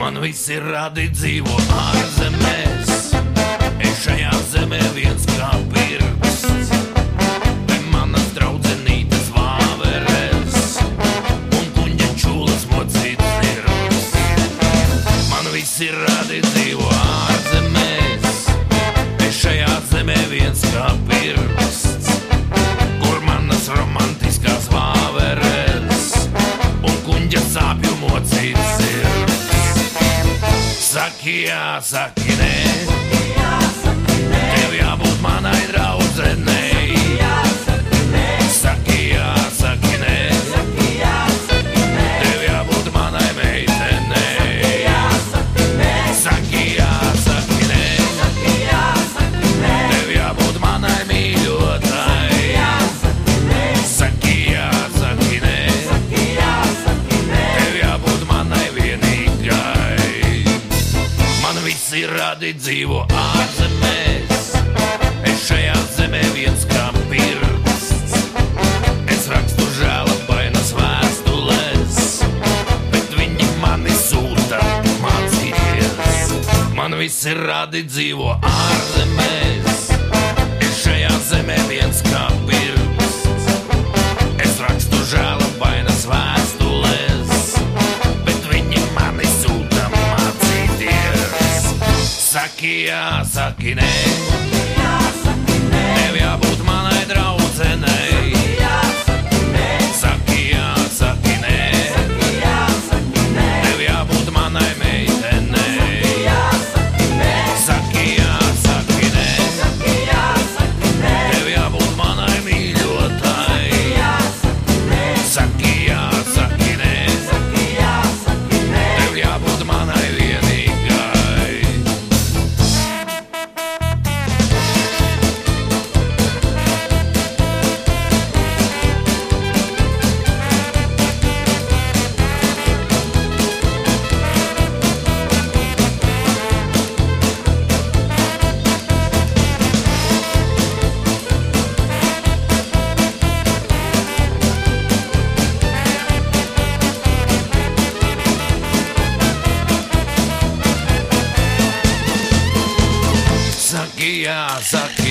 Man visi radi dzīvo ārzemēs, es šajā zemē viens kā pirksts. Pie manas draudzenītes vāveres un kuņģa čūlas mocīts zirgs. Man visi radi dzīvo ārzemēs, es šajā zemē viens kā pirksts, kur manas romantiskās vāveres un kuņģa sāpju mocīts zirgs. Saki jā, saki nē, tev jābūt manai draudzenei. Saki jā, saki nē, tev jābūt manai meitenei. Saki jā, saki nē, tev jābūt manai mīļotai. Saki jā, saki nē, tev jābūt manai vienīgai. Man visi radi dzīvo ārzemēs, es šajā zemē viens kā pirksts. Es rakstu žēlabainas vēstules, bet viņi mani sūta mācīties. Man visi radi dzīvo ārzemēs, es šajā zemē viens kā pirksts. Es rakstu žēlabainas vēstules, bet viņi mani sūta mācīties. Saki jā, saki nē, tev jābūt manai draudzenei. Saki jā, saki nē, tev jābūt manai meitenei. Saki jā, saki nē, tev jābūt manai mīļotai. Saki jā, saki nē, tev jābūt manai vienīgai. Saki jā, saki